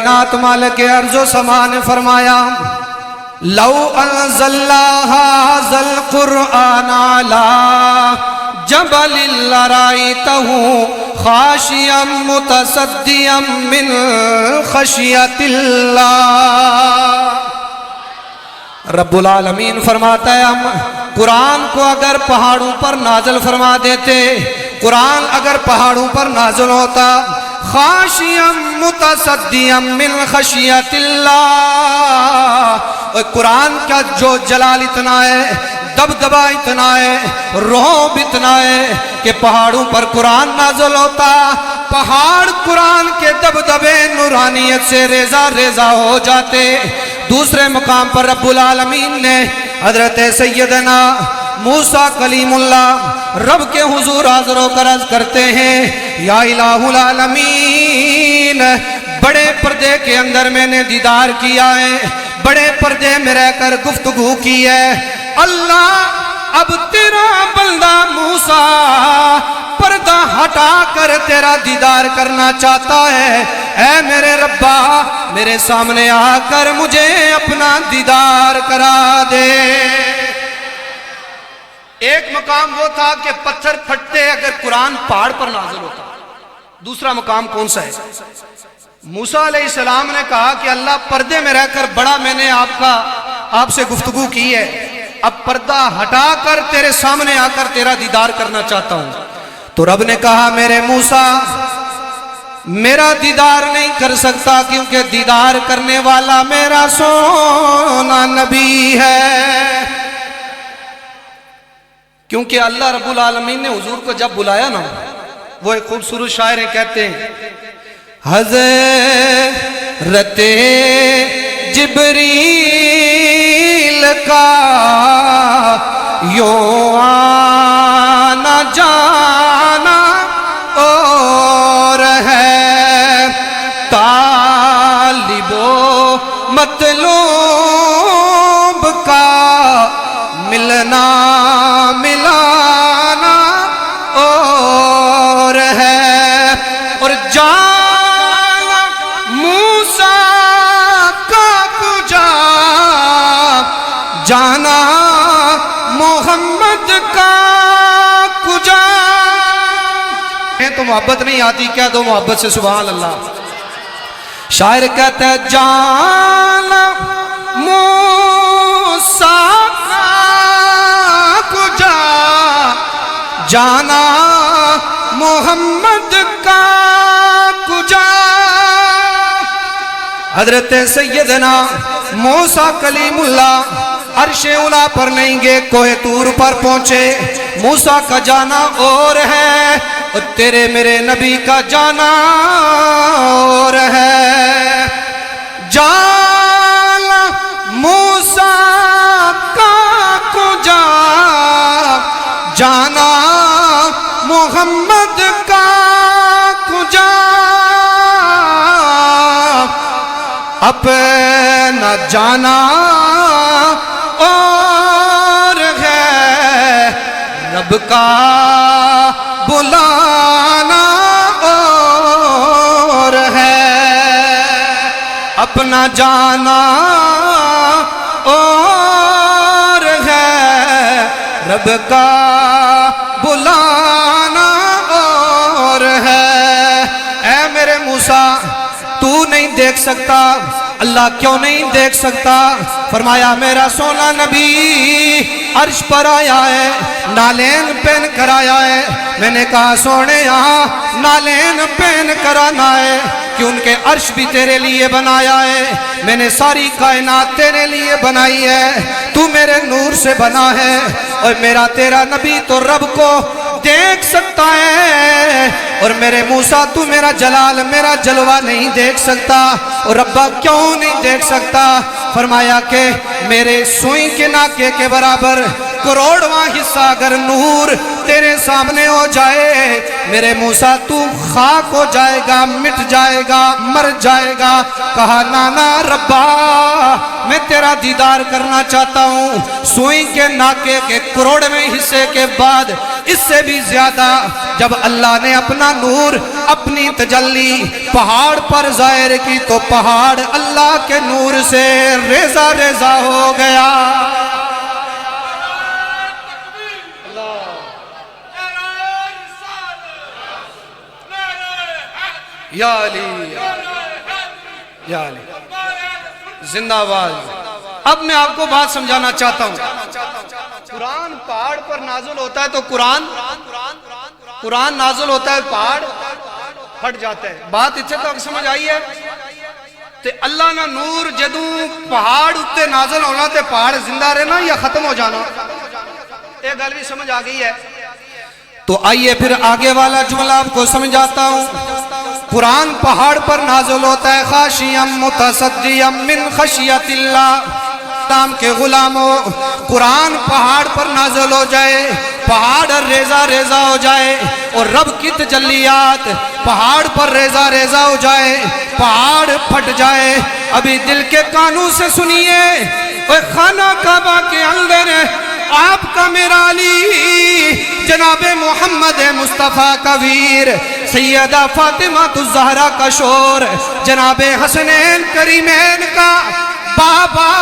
کائنات مالک ارض و سما نے فرمایا لو انزلنا هذا القرآن على جبل لرأيته خاشعا متصدعا من خشية الله۔ رب العالمین فرماتا ہے ہم قرآن کو اگر پہاڑوں پر نازل فرما دیتے، قرآن اگر پہاڑوں پر نازل ہوتا خاشعا متصدعا من خشیۃ اللہ، اور قرآن کا جو جلال اتنا ہے، دبدبا اتنا ہے، رعب اتنا ہے کہ پہاڑوں پر قرآن نازل ہوتا، پہاڑ قرآن کے دبدبے نورانیت سے ریزہ ریزہ ہو جاتے۔ دوسرے مقام پر رب العالمین نے حضرت سیدنا موسیٰ کلیم اللہ رب کے حضور حاضر و عرض کرتے ہیں یا الہ العالمین، بڑے پردے کے اندر میں نے دیدار کیا ہے، بڑے پردے میں رہ کر گفتگو کی ہے، اللہ اب تیرا بندہ موسیٰ پردہ ہٹا کر تیرا دیدار کرنا چاہتا ہے، اے میرے ربا میرے سامنے آ کر مجھے اپنا دیدار کرا دے۔ ایک مقام وہ تھا کہ پتھر پھٹتے اگر قرآن پہاڑ پر نازل ہوتا، دوسرا مقام کون سا ہے؟ موسیٰ علیہ السلام نے کہا کہ اللہ پردے میں رہ کر بڑا میں نے آپ سے گفتگو کی ہے، اب پردہ ہٹا کر تیرے سامنے آ کر تیرا دیدار کرنا چاہتا ہوں۔ تو رب نے کہا میرے موسیٰ میرا دیدار نہیں کر سکتا کیونکہ دیدار کرنے والا میرا سونا نبی ہے۔ کیونکہ اللہ رب العالمین نے حضور کو جب بلایا نا، وہ ایک خوبصورت شاعر ہیں، کہتے ہیں حضرت جبریل کا یوں آنا جانا اور ہے، طالب و مطلوب کا ملنا ملانا اور ہے، اور جانا موسیٰ کا کجا جانا محمد کا کجا۔ تو محبت نہیں آتی، کہہ دو محبت سے سبحان اللہ۔ شاعر کہتا ہے جانا موسیٰ کا کجا جانا محمد کا کجا۔ حضرت سیدنا موسیٰ کلیم اللہ عرش اولیٰ پر نہیں گے، کوہ طور پر پہنچے، موسیٰ کا جانا اور ہے اور تیرے میرے نبی کا جانا اور ہے۔ جانا موسیٰ کا کجا جانا محمد کا کجا، اپنا جانا اور ہے، رب کا بلانا اور ہے، اپنا جانا اور ہے، رب کا بلانا اور ہے۔ اے میرے موسیٰ تو نہیں دیکھ سکتا، اللہ کیوں نہیں دیکھ سکتا؟ فرمایا میرا سونا نبی عرش پر آیا ہے، نالین پہن کر آیا ہے۔ میں نے کہا سونے یہاں نالین پہن کر آنا ہے کہ ان کے عرش بھی تیرے لیے بنایا ہے، میں نے ساری کائنات تیرے لیے بنائی ہے، تو میرے نور سے بنا ہے، اور میرا تیرا نبی تو رب کو دیکھ سکتا ہے، اور میرے موسیٰ تو میرا جلال میرا جلوہ نہیں دیکھ سکتا، اور ربا کیوں نہیں دیکھ سکتا؟ فرمایا کہ میرے سوئی کے ناکے کے برابر کروڑواں حصہ اگر نور تیرے سامنے ہو جائے میرے موسیٰ تو خاک ہو جائے گا، مٹ جائے گا، مر جائے گا۔ کہا نانا ربا میں تیرا دیدار کرنا چاہتا ہوں، سوئی کے ناکے کے کروڑویں حصے کے بعد اس سے بھی زیادہ جب اللہ نے اپنا نور اپنی تجلی پہاڑ پر ظاہر کی تو پہاڑ اللہ کے نور سے ریزہ ریزہ ہو گیا۔ یا علی یا علی زندہ آواز۔ اب میں آپ کو بات سمجھانا چاہتا ہوں، قرآن پہاڑ پر نازل ہوتا ہے تو قرآن نازل ہوتا ہے پہاڑ پھٹ جاتا ہے۔ بات اتنے تک سمجھ آئی ہے؟ تے اللہ نہ نور جدوں پہاڑ اتے نازل ہونا تے پہاڑ زندہ رہنا یا ختم ہو جانا؟ ایک گل بھی سمجھ آ گئی ہے؟ تو آئیے پھر آگے والا جملہ آپ کو سمجھاتا ہوں۔ قرآن پہاڑ پر نازل ہوتا ہے، خاشعم متصدعم من خشیت اللہ۔ تام کے غلاموں قرآن پہاڑ پر نازل ہو جائے، پہاڑ ریزہ ریزہ ہو جائے اور رب کی تجلیات پہاڑ پر ریزہ ریزہ ہو جائے، پہاڑ پھٹ جائے۔ ابھی دل کے کانوں سے سنیے، اے خانہ کعبہ کے اندر آپ کا میرا علی، جناب محمد مصطفیٰ کا ویر، سیدہ فاطمہ الزہرا کا شور، جناب حسنین کریمین کا بابا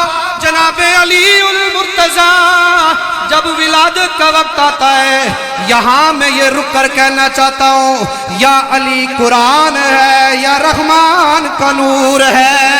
جناب علی المرتضیٰ، جب ولادت کا وقت آتا ہے یہاں میں یہ رک کر کہنا چاہتا ہوں، یا علی قرآن ہے یا رحمان کا نور ہے۔